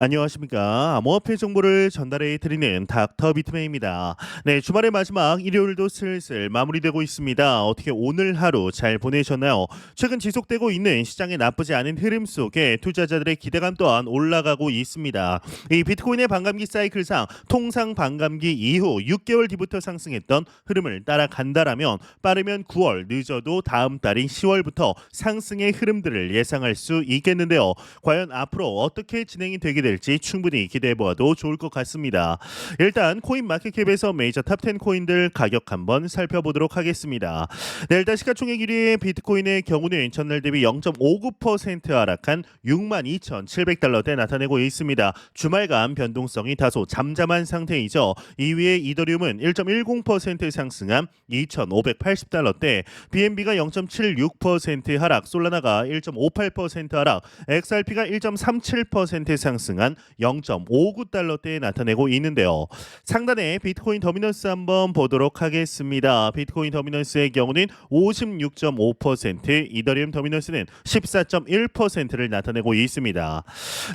안녕하십니까. 암호화폐 정보를 전달해 드리는 닥터 비트맨입니다. 네, 주말의 마지막 일요일도 슬슬 마무리되고 있습니다. 어떻게 오늘 하루 잘 보내셨나요? 최근 지속되고 있는 시장의 나쁘지 않은 흐름 속에 투자자들의 기대감 또한 올라가고 있습니다. 이 비트코인의 반감기 사이클상 통상 반감기 이후 6개월 뒤부터 상승했던 흐름을 따라간다라면 빠르면 9월, 늦어도 다음 달인 10월부터 상승의 흐름들을 예상할 수 있겠는데요. 과연 앞으로 어떻게 진행이 되게 될지 충분히 기대해 보아도 좋을 것 같습니다. 일단 코인 마켓캡에서 메이저 탑10 코인들 가격 한번 살펴보도록 하겠습니다. 네, 일단 시가총액 1위의 비트코인의 경우는 전날 대비 0.59% 하락한 62,700달러대 나타내고 있습니다. 주말간 변동성이 다소 잠잠한 상태이죠. 2위의 이더리움은 1.10% 상승한 2,580달러대, BNB가 0.76% 하락, 솔라나가 1.58% 하락, XRP가 1.37% 상승한 0.59달러대에 나타내고 있는데요. 상단에 비트코인 더미넌스 한번 보도록 하겠습니다. 비트코인 더미넌스의 경우는 56.5%, 이더리움 더미넌스는 14.1%를 나타내고 있습니다.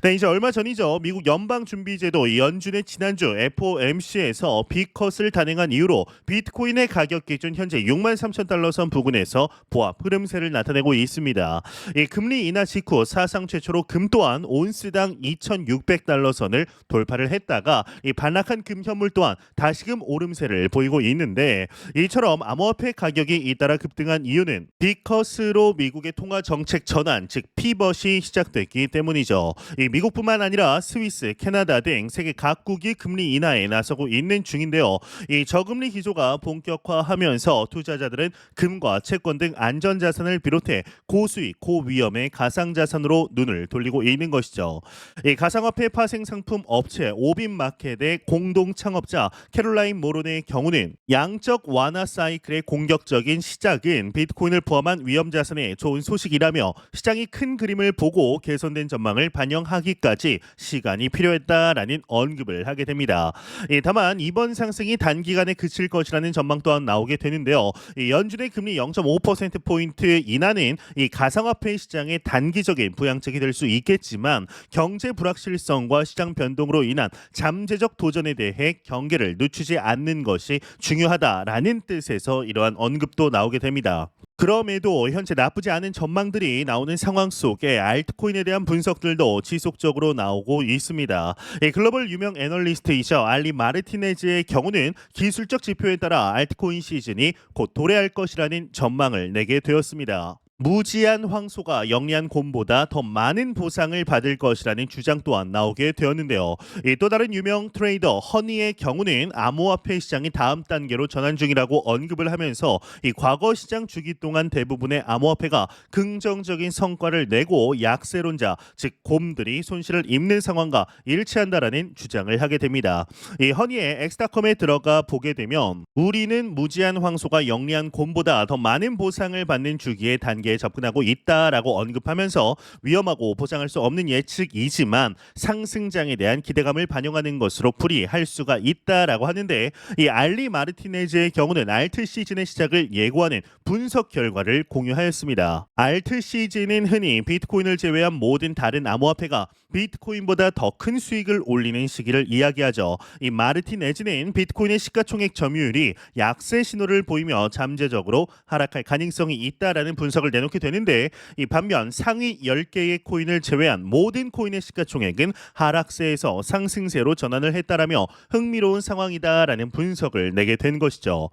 네, 이제 얼마 전이죠. 미국 연방준비제도 연준의 지난주 FOMC에서 빅컷을 단행한 이후로 비트코인의 가격 기준 현재 63,000달러 선 부근에서 보합 흐름세를 나타내고 있습니다. 이 금리 인하 직후 사상 최초로 금 또한 온스당 2,600달러 선을 돌파를 했다가 이 반락한 금 현물 또한 다시금 오름세를 보이고 있는데, 이처럼 암호화폐 가격이 잇따라 급등한 이유는 빅컷으로 미국의 통화 정책 전환, 즉 피벗이 시작됐기 때문이죠. 이 미국뿐만 아니라 스위스, 캐나다 등 세계 각국이 금리 인하에 나서고 있는 중인데요. 이 저금리 기조가 본격화하면서 투자자들은 금과 채권 등 안전자산을 비롯해 고수익, 고위험의 가상자산으로 눈을 돌리고 있는 것이죠. 이 가상화폐 파생 상품 업체 오빈마켓의 공동 창업자 캐롤라인 모론의 경우는 양적 완화 사이클의 공격적인 시작은 비트코인을 포함한 위험자산의 좋은 소식이라며 시장이 큰 그림을 보고 개선된 전망을 반영하기까지 시간이 필요했다라는 언급을 하게 됩니다. 다만 이번 상승이 단기간에 그칠 것이라는 전망 또한 나오게 되는데요. 연준의 금리 0.5%포인트 인하는 이 가상화폐 시장의 단기적인 부양책이 될 수 있겠지만 경제 불확실성과 시장 변동으로 인한 잠재적 도전에 대해 경계를 늦추지 않는 것이 중요하다라는 뜻에서 이러한 언급도 나오게 됩니다. 그럼에도 현재 나쁘지 않은 전망들이 나오는 상황 속에 알트코인에 대한 분석들도 지속적으로 나오고 있습니다. 글로벌 유명 애널리스트이자 알리 마르티네즈의 경우는 기술적 지표에 따라 알트코인 시즌이 곧 도래할 것이라는 전망을 내게 되었습니다. 무지한 황소가 영리한 곰보다 더 많은 보상을 받을 것이라는 주장 또한 나오게 되었는데요. 또 다른 유명 트레이더 허니의 경우는 암호화폐 시장이 다음 단계로 전환 중이라고 언급을 하면서 이 과거 시장 주기 동안 대부분의 암호화폐가 긍정적인 성과를 내고 약세론자, 즉 곰들이 손실을 입는 상황과 일치한다라는 주장을 하게 됩니다. 이 허니의 엑스닷컴에 들어가 보게 되면 우리는 무지한 황소가 영리한 곰보다 더 많은 보상을 받는 주기의 단계 접근하고 있다라고 언급하면서 위험하고 보장할 수 없는 예측이지만 상승장에 대한 기대감을 반영하는 것으로 풀이할 수가 있다라고 하는데, 이 알리 마르티네즈의 경우는 알트 시즌의 시작을 예고하는 분석 결과를 공유하였습니다. 알트 시즌은 흔히 비트코인을 제외한 모든 다른 암호화폐가 비트코인보다 더 큰 수익을 올리는 시기를 이야기하죠. 이 마르티네즈는 비트코인의 시가총액 점유율이 약세 신호를 보이며 잠재적으로 하락할 가능성이 있다라는 분석을 내놓게 되는데, 이 반면 상위 10개의 코인을 제외한 모든 코인의 시가총액은 하락세에서 상승세로 전환을 했다라며 흥미로운 상황이다라는 분석을 내게 된 것이죠.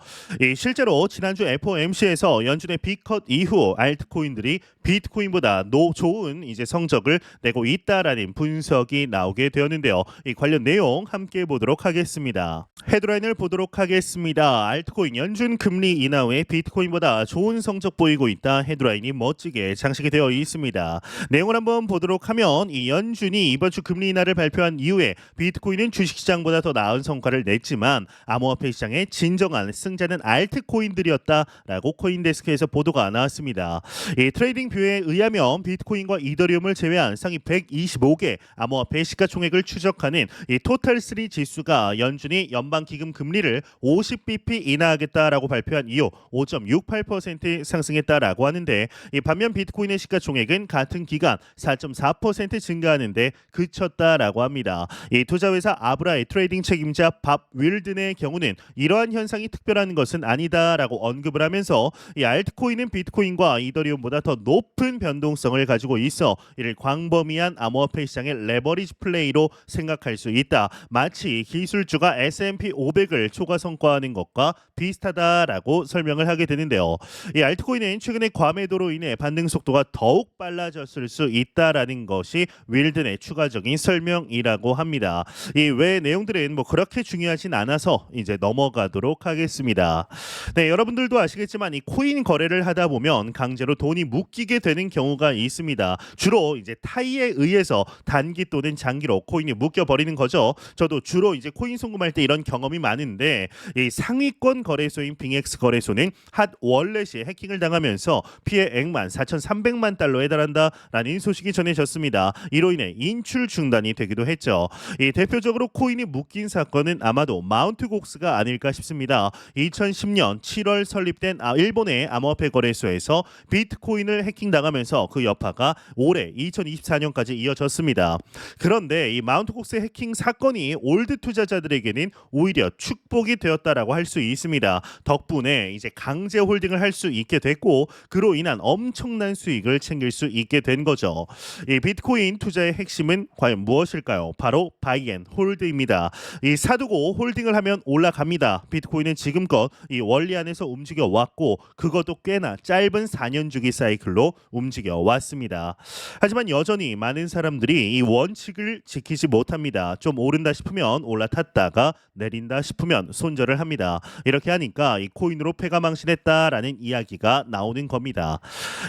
실제로 지난주 FOMC에서 연준의 빅컷 이후 알트코인들이 비트코인보다 좋은 이제 성적을 내고 있다라는 분석이 나오게 되었는데요. 이 관련 내용 함께 보도록 하겠습니다. 헤드라인을 보도록 하겠습니다. 알트코인 연준 금리 인하 후에 비트코인보다 좋은 성적 보이고 있다. 헤드라인이 멋지게 장식이 되어 있습니다. 내용을 한번 보도록 하면 이 연준이 이번 주 금리 인하를 발표한 이후에 비트코인은 주식시장보다 더 나은 성과를 냈지만 암호화폐 시장의 진정한 승자는 알트코인들이었다라고 코인데스크에서 보도가 나왔습니다. 이 트레이딩 뷰에 의하면 비트코인과 이더리움을 제외한 상위 125개 암호화폐 시가총액을 추적하는 이 토탈3 지수가 연준이 연방기금 금리를 50bp 인하하겠다라고 발표한 이후 5.68% 상승했다라고 하는데, 있는데 이 반면 비트코인의 시가총액은 같은 기간 4.4% 증가하는데 그쳤다라고 합니다. 이 투자회사 아브라의 트레이딩 책임자 밥 윌든의 경우는 이러한 현상이 특별한 것은 아니다라고 언급을 하면서 이 알트코인은 비트코인과 이더리움보다 더 높은 변동성을 가지고 있어 이를 광범위한 암호화폐 시장의 레버리지 플레이로 생각할 수 있다. 마치 기술주가 S&P 500을 초과성과하는 것과 비슷하다라고 설명을 하게 되는데요. 이 알트코인은 최근에 과매도로 인해 반등 속도가 더욱 빨라졌을 수 있다라는 것이 윌든의 추가적인 설명이라고 합니다. 이 외 내용들은 뭐 그렇게 중요하진 않아서 이제 넘어가도록 하겠습니다. 네, 여러분들도 아시겠지만 이 코인 거래를 하다 보면 강제로 돈이 묶이게 되는 경우가 있습니다. 주로 이제 타이에 의해서 단기 또는 장기로 코인이 묶여 버리는 거죠. 저도 주로 이제 코인 송금할 때 이런 경험이 많은데 이 상위권 거래소인 빙엑스 거래소는 핫 월렛이 해킹을 당하면서 피해액만 4,300만 달러에 달한다라는 소식이 전해졌습니다. 이로 인해 인출 중단이 되기도 했죠. 이 대표적으로 코인이 묶인 사건은 아마도 마운트 곡스가 아닐까 싶습니다. 2010년 7월 설립된 일본의 암호화폐 거래소에서 비트코인을 해킹당하면서 그 여파가 올해 2024년까지 이어졌습니다. 그런데 이 마운트 곡스 해킹 사건이 올드 투자자들에게는 오히려 축복이 되었다라고 할 수 있습니다. 덕분에 이제 강제 홀딩을 할 수 있게 됐고 그로 인한 엄청난 수익을 챙길 수 있게 된 거죠. 이 비트코인 투자의 핵심은 과연 무엇일까요? 바로 바이 앤 홀드입니다. 이 사두고 홀딩을 하면 올라갑니다. 비트코인은 지금껏 이 원리 안에서 움직여 왔고 그것도 꽤나 짧은 4년 주기 사이클로 움직여 왔습니다. 하지만 여전히 많은 사람들이 이 원칙을 지키지 못합니다. 좀 오른다 싶으면 올라탔다가 내린다 싶으면 손절을 합니다. 이렇게 하니까 이 코인으로 패가망신했다라는 이야기가 나오는 겁니다.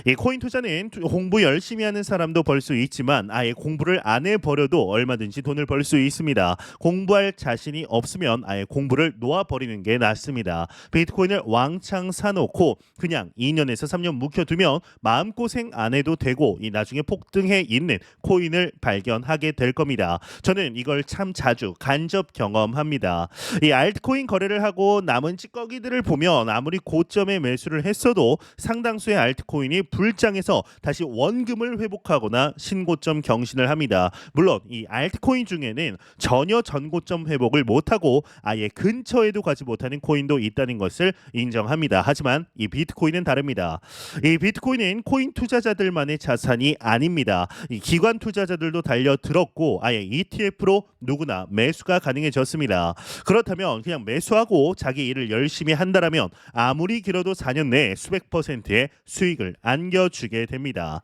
이 코인 투자는 공부 열심히 하는 사람도 벌 수 있지만 아예 공부를 안 해버려도 얼마든지 돈을 벌 수 있습니다. 공부할 자신이 없으면 아예 공부를 놓아버리는 게 낫습니다. 비트코인을 왕창 사놓고 그냥 2년에서 3년 묵혀두면 마음고생 안 해도 되고 이 나중에 폭등해 있는 코인을 발견하게 될 겁니다. 저는 이걸 참 자주 간접 경험합니다. 이 알트코인 거래를 하고 남은 찌꺼기들을 보면 아무리 고점에 매수를 했어도 상당수의 알트코인이 불장해서 다시 원금을 회복하거나 신고점 경신을 합니다. 물론 이 알트코인 중에는 전혀 전고점 회복을 못하고 아예 근처에도 가지 못하는 코인도 있다는 것을 인정합니다. 하지만 이 비트코인은 다릅니다. 이 비트코인은 코인 투자자들만의 자산이 아닙니다. 이 기관 투자자들도 달려들었고 아예 ETF로 누구나 매수가 가능해졌습니다. 그렇다면 그냥 매수하고 자기 일을 열심히 한다라면 아무리 길어도 4년 내에 수백 %의 수익을 안겨주게 됩니다.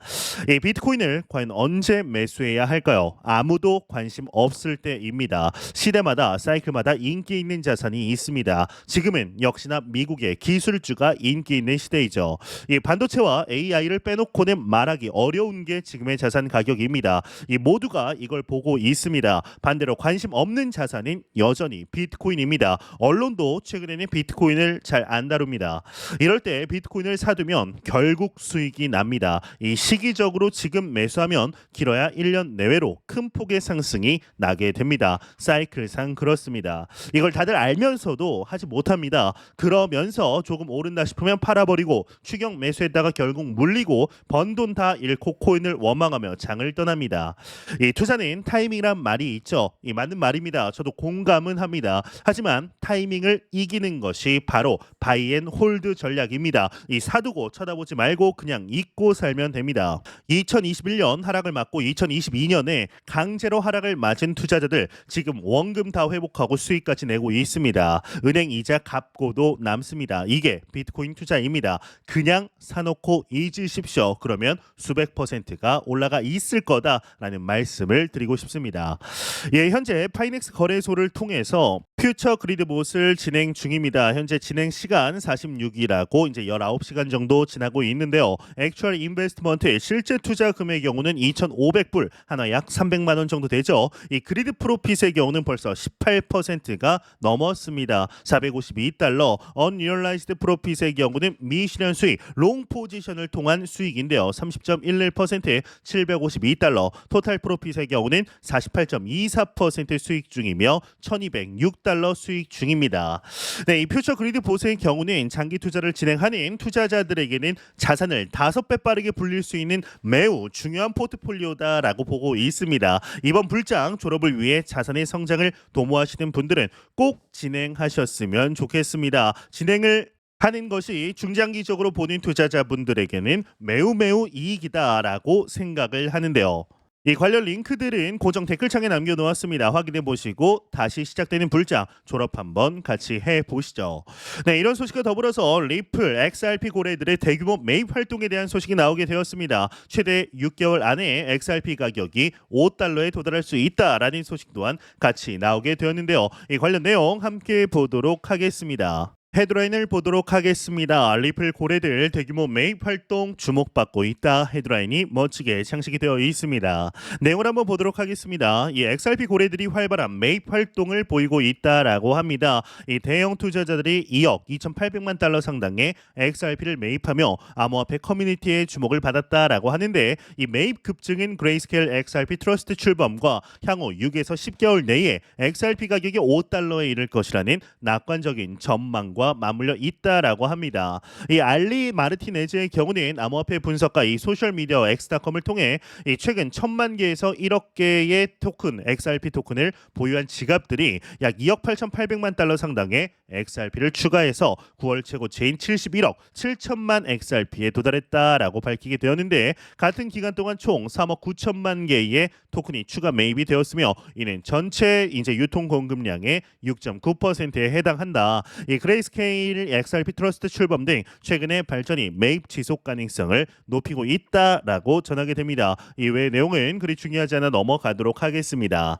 이 비트코인을 과연 언제 매수해야 할까요? 아무도 관심 없을 때입니다. 시대마다 사이클마다 인기 있는 자산이 있습니다. 지금은 역시나 미국의 기술주가 인기 있는 시대이죠. 이 반도체와 AI를 빼놓고는 말하기 어려운 게 지금의 자산 가격입니다. 이 모두가 이걸 보고 있습니다. 반대로 관심 없는 자산은 여전히 비트코인입니다. 언론도 최근에는 비트코인을 잘 안 다룹니다. 이럴 때 비트코인을 사두면 결국 수익이 납니다. 이 시기적으로 지금 매수하면 길어야 1년 내외로 큰 폭의 상승이 나게 됩니다. 사이클상 그렇습니다. 이걸 다들 알면서도 하지 못합니다. 그러면서 조금 오른다 싶으면 팔아버리고 추격 매수했다가 결국 물리고 번 돈 다 잃고 코인을 원망하며 장을 떠납니다. 이 투자는 타이밍이란 말이 있죠. 이 맞는 말입니다. 저도 공감은 합니다. 하지만 타이밍을 이기는 것이 바로 바이 앤 홀드 전략입니다. 이 사두고 쳐다보지 말고 그냥 잊고 살면 됩니다. 2021년 하락을 맞고 2022년에 강제로 하락을 맞은 투자자들 지금 원금 다 회복하고 수익까지 내고 있습니다. 은행 이자 갚고도 남습니다. 이게 비트코인 투자입니다. 그냥 사놓고 잊으십시오. 그러면 수백 %가 올라가 있을 거다라는 말씀을 드리고 싶습니다. 예, 현재 파이넥스 거래소를 통해서 퓨처 그리드 봇을 진행 중입니다. 현재 진행 시간 46이라고 이제 19시간 정도 지나고 있는데요. 액츄얼 인베스트먼트의 실제 투자 금액의 경우는 2,500불, 하나 약 300만 원 정도 되죠. 이 그리드 프로핏의 경우는 벌써 18%가 넘었습니다. 452달러. 언리얼라이즈드 프로핏의 경우는 미실현 수익, 롱 포지션을 통한 수익인데요. 30.11%, 752달러. 토탈 프로핏의 경우는 48.24% 수익 중이며 1,206달러 수익 중입니다. 네, 이 퓨처 그리드 봇의 경우는 장기 투자를 진행하는 투자자들에게는 자산을 5배 빠르게 불릴 수 있는 매우 중요한 포트폴리오다라고 보고 있습니다. 이번 불장 졸업을 위해 자산의 성장을 도모하시는 분들은 꼭 진행하셨으면 좋겠습니다. 진행을 하는 것이 중장기적으로 보는 투자자분들에게는 매우 이익이다라고 생각을 하는데요. 이 관련 링크들은 고정 댓글창에 남겨놓았습니다. 확인해 보시고 다시 시작되는 불장 졸업 한번 같이 해보시죠. 네, 이런 소식과 더불어서 리플, XRP 고래들의 대규모 매입 활동에 대한 소식이 나오게 되었습니다. 최대 6개월 안에 XRP 가격이 $5에 도달할 수 있다라는 소식 또한 같이 나오게 되었는데요. 이 관련 내용 함께 보도록 하겠습니다. 헤드라인을 보도록 하겠습니다. 리플 고래들 대규모 매입 활동 주목받고 있다. 헤드라인이 멋지게 장식이 되어 있습니다. 내용을 한번 보도록 하겠습니다. 이 XRP 고래들이 활발한 매입 활동을 보이고 있다라고 합니다. 이 대형 투자자들이 2억 2,800만 달러 상당의 XRP를 매입하며 암호화폐 커뮤니티의 주목을 받았다라고 하는데 이 매입 급증은 그레이스케일 XRP 트러스트 출범과 향후 6에서 10개월 내에 XRP 가격이 $5에 이를 것이라는 낙관적인 전망과 맞물려 있다라고 합니다. 이 알리 마르티네즈의 경우는 암호화폐 분석가 이 소셜미디어 엑스닷컴을 통해 이 최근 1,000만 개에서 1억 개의 토큰 XRP 토큰을 보유한 지갑들이 약 2억 8,800만 달러 상당의 XRP를 추가해서 9월 최고치인 71억 7천만 XRP에 도달했다라고 밝히게 되었는데 같은 기간 동안 총 3억 9천만 개의 토큰이 추가 매입이 되었으며 이는 전체 이제 유통 공급량의 6.9%에 해당한다. 이 그레이스케일 XRP 트러스트 출범 등 최근의 발전이 매입 지속 가능성을 높이고 있다라고 전하게 됩니다. 이외의 내용은 그리 중요하지 않아 넘어가도록 하겠습니다.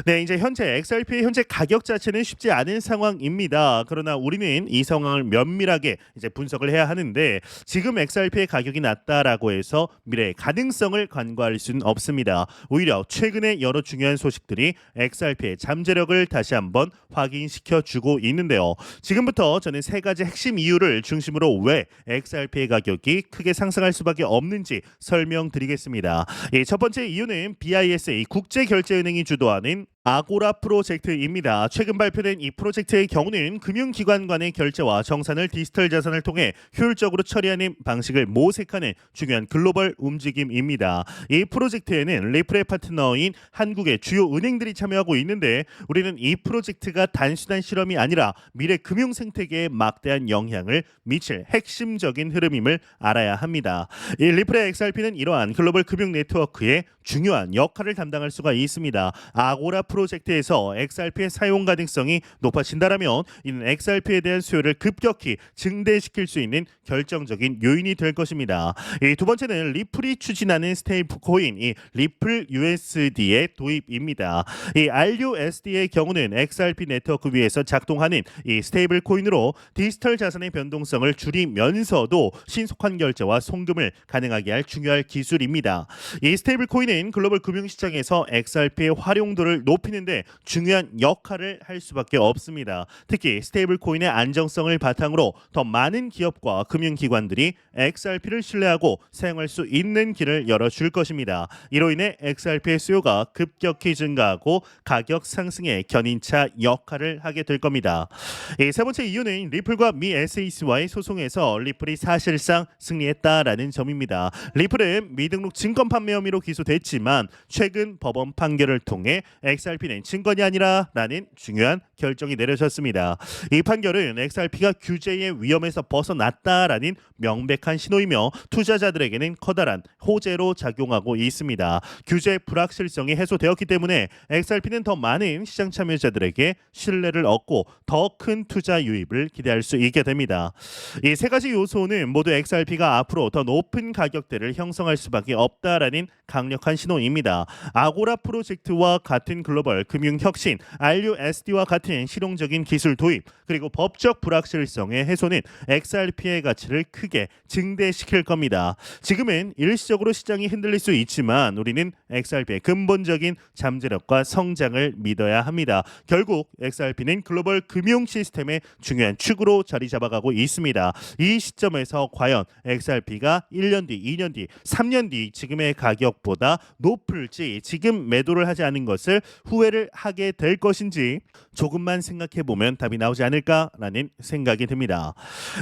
네, 이제 현재 XRP의 현재 가격 자체는 쉽지 않은 상황입니다. 그러나 우리는 이 상황을 면밀하게 이제 분석을 해야 하는데 지금 XRP의 가격이 낮다라고 해서 미래의 가능성을 간과할 수는 없습니다. 오히려 최근에 여러 중요한 소식들이 XRP의 잠재력을 다시 한번 확인시켜 주고 있는데요. 지금부터 저는 세 가지 핵심 이유를 중심으로 왜 XRP의 가격이 크게 상승할 수밖에 없는지 설명드리겠습니다. 첫 번째 이유는 BISA 국제결제은행이 주도하는 아고라 프로젝트입니다. 최근 발표된 이 프로젝트의 경우는 금융기관 간의 결제와 정산을 디지털 자산을 통해 효율적으로 처리하는 방식을 모색하는 중요한 글로벌 움직임입니다. 이 프로젝트에는 리플의 파트너인 한국의 주요 은행들이 참여하고 있는데 우리는 이 프로젝트가 단순한 실험이 아니라 미래 금융 생태계에 막대한 영향을 미칠 핵심적인 흐름임을 알아야 합니다. 이 리플의 XRP는 이러한 글로벌 금융 네트워크의 중요한 역할을 담당할 수가 있습니다. 아고라 프로젝트에서 XRP의 사용 가능성이 높아진다라면 이는 XRP에 대한 수요를 급격히 증대시킬 수 있는 결정적인 요인이 될 것입니다. 두 번째는 리플이 추진하는 스테이블 코인 이 리플 USD의 도입입니다. 이 RUSD의 경우는 XRP 네트워크 위에서 작동하는 이 스테이블 코인으로 디지털 자산의 변동성을 줄이면서도 신속한 결제와 송금을 가능하게 할 중요한 기술입니다. 이 스테이블 코인은 글로벌 금융시장에서 XRP의 활용도를 높이는데 중요한 역할을 할 수밖에 없습니다. 특히 스테이블 코인의 안정성을 바탕으로 더 많은 기업과 금융기관들이 XRP를 신뢰하고 사용할 수 있는 길을 열어줄 것입니다. 이로 인해 XRP의 수요가 급격히 증가하고 가격 상승에 견인차 역할을 하게 될 겁니다. 세 번째 이유는 리플과 미 SEC와의 소송에서 리플이 사실상 승리했다라는 점입니다. 리플은 미등록 증권 판매 혐의로 기소됐지만 최근 법원 판결을 통해 XRP는 증권이 아니라라는 중요한 결정이 내려졌습니다. 이 판결은 XRP가 규제의 위험에서 벗어났다라는 명백한 신호이며 투자자들에게는 커다란 호재로 작용하고 있습니다. 규제 불확실성이 해소되었기 때문에 XRP는 더 많은 시장 참여자들에게 신뢰를 얻고 더 큰 투자 유입을 기대할 수 있게 됩니다. 이 세 가지 요소는 모두 XRP가 앞으로 더 높은 가격대를 형성할 수밖에 없다라는 강력한 신호입니다. 아고라 프로젝트와 같은 글로벌 금융 혁신, RUSD와 같은 실용적인 기술 도입, 그리고 법적 불확실성의 해소는 XRP의 가치를 크게 증대시킬 겁니다. 지금은 일시적으로 시장이 흔들릴 수 있지만 우리는 XRP의 근본적인 잠재력과 성장을 믿어야 합니다. 결국 XRP는 글로벌 금융 시스템의 중요한 축으로 자리 잡아가고 있습니다. 이 시점에서 과연 XRP가 1년 뒤, 2년 뒤, 3년 뒤 지금의 가격 것보다 높을지 지금 매도를 하지 않은 것을 후회를 하게 될 것인지 조금만 생각해 보면 답이 나오지 않을까라는 생각이 듭니다.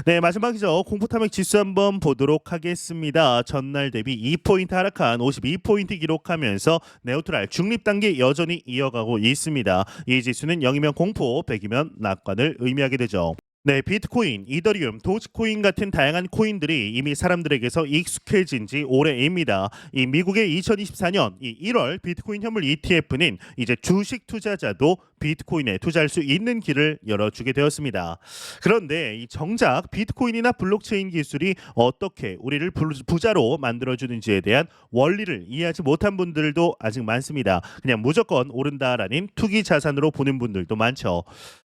네, 마지막이죠. 공포탐욕 지수 한번 보도록 하겠습니다. 전날 대비 2포인트 하락한 52포인트 기록하면서 네오트랄 중립 단계 여전히 이어가고 있습니다. 이 지수는 0이면 공포, 100이면 낙관을 의미하게 되죠. 네, 비트코인, 이더리움, 도지코인 같은 다양한 코인들이 이미 사람들에게서 익숙해진 지 오래입니다. 이 미국의 2024년 1월 비트코인 현물 ETF는 이제 주식 투자자도 비트코인에 투자할 수 있는 길을 열어주게 되었습니다. 그런데 이 정작 비트코인이나 블록체인 기술이 어떻게 우리를 부자로 만들어주는지에 대한 원리를 이해하지 못한 분들도 아직 많습니다. 그냥 무조건 오른다라는 투기 자산으로 보는 분들도 많죠.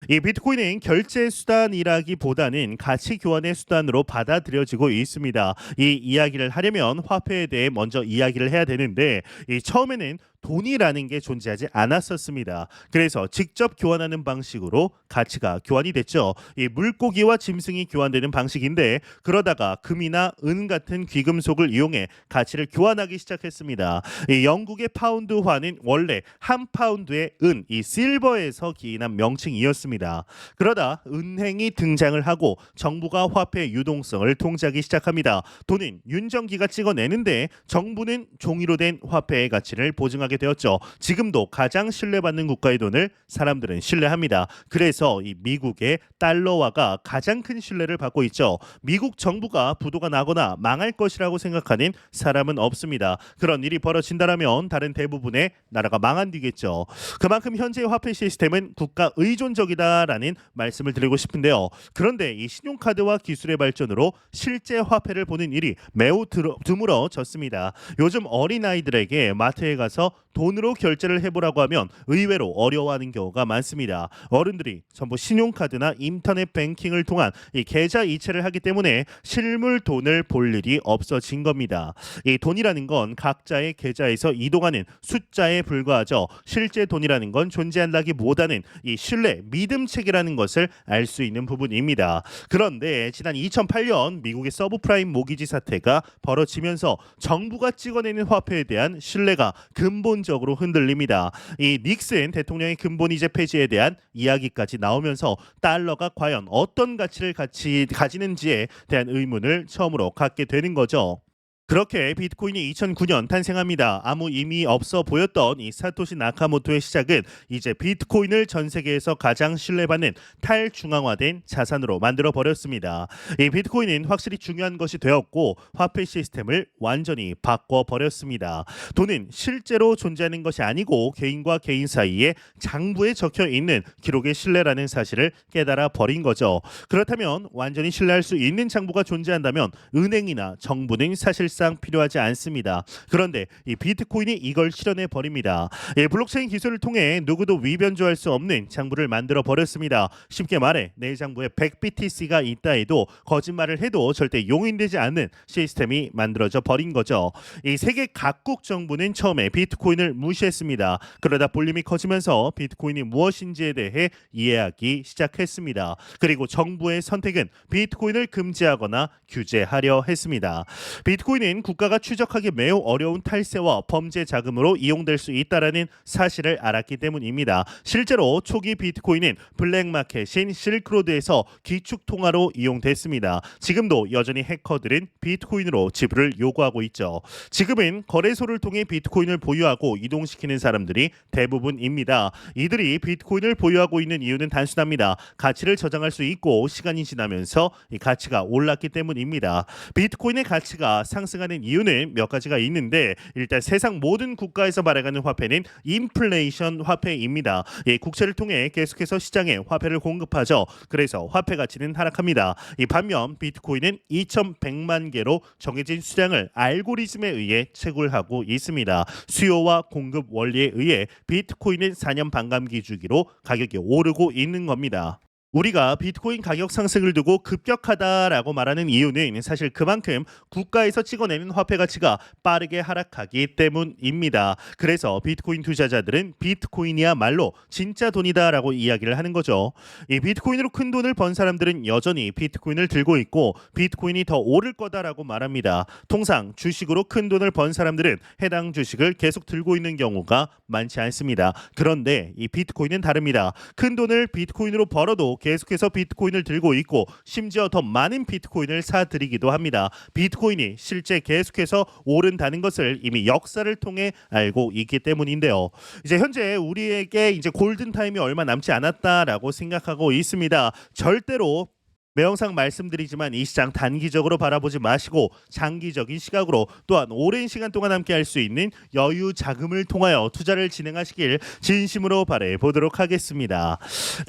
이 비트코인은 결제 수단이라기보다는 가치 교환의 수단으로 받아들여지고 있습니다. 이 이야기를 하려면 화폐에 대해 먼저 이야기를 해야 되는데 이 처음에는 돈이라는 게 존재하지 않았었습니다. 그래서 직접 교환하는 방식으로 가치가 교환이 됐죠. 이 물고기와 짐승이 교환되는 방식인데 그러다가 금이나 은 같은 귀금속을 이용해 가치를 교환하기 시작했습니다. 이 영국의 파운드화는 원래 한 파운드의 은, 이 실버에서 기인한 명칭이었습니다. 그러다 은행이 등장을 하고 정부가 화폐의 유동성을 통제하기 시작합니다. 돈은 윤정기가 찍어내는데 정부는 종이로 된 화폐의 가치를 보증하게 되었죠. 지금도 가장 신뢰받는 국가의 돈을 사람들은 신뢰합니다. 그래서 이 미국의 달러화가 가장 큰 신뢰를 받고 있죠. 미국 정부가 부도가 나거나 망할 것이라고 생각하는 사람은 없습니다. 그런 일이 벌어진다면 다른 대부분의 나라가 망한 뒤겠죠. 그만큼 현재의 화폐 시스템은 국가 의존적이다라는 말씀을 드리고 싶은데요. 그런데 이 신용카드와 기술의 발전으로 실제 화폐를 보는 일이 매우 드물어졌습니다. 요즘 어린아이들에게 마트에 가서 돈으로 결제를 해보라고 하면 의외로 어려워하는 경우가 많습니다. 어른들이 전부 신용카드나 인터넷 뱅킹을 통한 이 계좌 이체를 하기 때문에 실물 돈을 볼 일이 없어진 겁니다. 이 돈이라는 건 각자의 계좌에서 이동하는 숫자에 불과하죠. 실제 돈이라는 건 존재한다기보다는 이 신뢰, 믿음 체계라는 것을 알 수 있는 부분입니다. 그런데 지난 2008년 미국의 서브프라임 모기지 사태가 벌어지면서 정부가 찍어내는 화폐에 대한 신뢰가 근본적으로 흔들립니다. 이 닉슨 대통령의 근본이제 폐지에 대한 이야기까지 나오면서 달러가 과연 어떤 가치를 가지는지에 대한 의문을 처음으로 갖게 되는 거죠. 그렇게 비트코인이 2009년 탄생합니다. 아무 의미 없어 보였던 이 사토시 나카모토의 시작은 이제 비트코인을 전 세계에서 가장 신뢰받는 탈중앙화된 자산으로 만들어 버렸습니다. 이 비트코인은 확실히 중요한 것이 되었고 화폐 시스템을 완전히 바꿔 버렸습니다. 돈은 실제로 존재하는 것이 아니고 개인과 개인 사이에 장부에 적혀 있는 기록의 신뢰라는 사실을 깨달아 버린 거죠. 그렇다면 완전히 신뢰할 수 있는 장부가 존재한다면 은행이나 정부는 사실상 필요하지 않습니다. 그런데 이 비트코인이 이걸 실현해 버립니다. 블록체인 기술을 통해 누구도 위변조할 수 없는 장부를 만들어 버렸습니다. 쉽게 말해 내 장부에 100BTC가 있다 해도 거짓말을 해도 절대 용인되지 않는 시스템이 만들어져 버린 거죠. 이 세계 각국 정부는 처음에 비트코인을 무시했습니다. 그러다 볼륨이 커지면서 비트코인이 무엇인지에 대해 이해하기 시작했습니다. 그리고 정부의 선택은 비트코인을 금지하거나 규제하려 했습니다. 비트코인은 국가가 추적하기 매우 어려운 탈세와 범죄 자금으로 이용될 수 있다는 사실을 알았기 때문입니다. 실제로 초기 비트코인은 블랙마켓인 실크로드에서 기축통화로 이용됐습니다. 지금도 여전히 해커들은 비트코인으로 지불을 요구하고 있죠. 지금은 거래소를 통해 비트코인을 보유하고 이동시키는 사람들이 대부분입니다. 이들이 비트코인을 보유하고 있는 이유는 단순합니다. 가치를 저장할 수 있고 시간이 지나면서 이 가치가 올랐기 때문입니다. 비트코인의 가치가 상승하는 이유는 몇 가지가 있는데 일단 세상 모든 국가에서 발행하는 화폐는 인플레이션 화폐입니다. 국채를 통해 계속해서 시장에 화폐를 공급하죠. 그래서 화폐 가치는 하락합니다. 반면 비트코인은 2,100만 개로 정해진 수량을 알고리즘에 의해 채굴하고 있습니다. 수요와 공급 원리에 의해 비트코인은 4년 반감기 주기로 가격이 오르고 있는 겁니다. 우리가 비트코인 가격 상승을 두고 급격하다라고 말하는 이유는 사실 그만큼 국가에서 찍어내는 화폐 가치가 빠르게 하락하기 때문입니다. 그래서 비트코인 투자자들은 비트코인이야말로 진짜 돈이다라고 이야기를 하는 거죠. 이 비트코인으로 큰 돈을 번 사람들은 여전히 비트코인을 들고 있고 비트코인이 더 오를 거다라고 말합니다. 통상 주식으로 큰 돈을 번 사람들은 해당 주식을 계속 들고 있는 경우가 많지 않습니다. 그런데 이 비트코인은 다릅니다. 큰 돈을 비트코인으로 벌어도 계속해서 비트코인을 들고 있고 심지어 더 많은 비트코인을 사들이기도 합니다. 비트코인이 실제 계속해서 오른다는 것을 이미 역사를 통해 알고 있기 때문인데요. 이제 현재 우리에게 이제 골든 타임이 얼마 남지 않았다라고 생각하고 있습니다. 절대로 매형상 말씀드리지만 이 시장 단기적으로 바라보지 마시고 장기적인 시각으로 또한 오랜 시간 동안 함께 할 수 있는 여유 자금을 통하여 투자를 진행하시길 진심으로 바래 보도록 하겠습니다.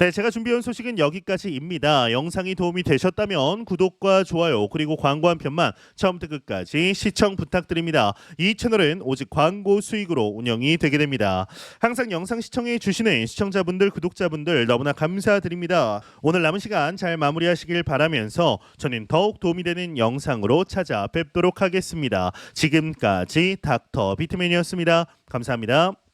네, 제가 준비한 소식은 여기까지입니다. 영상이 도움이 되셨다면 구독과 좋아요 그리고 광고 한 편만 처음부터 끝까지 시청 부탁드립니다. 이 채널은 오직 광고 수익으로 운영이 되게 됩니다. 항상 영상 시청해 주시는 시청자분들 구독자분들 너무나 감사드립니다. 오늘 남은 시간 잘 마무리하시길 바라면서 저는 더욱 도움이 되는 영상으로 찾아뵙도록 하겠습니다. 지금까지 닥터 비트맨이었습니다. 감사합니다.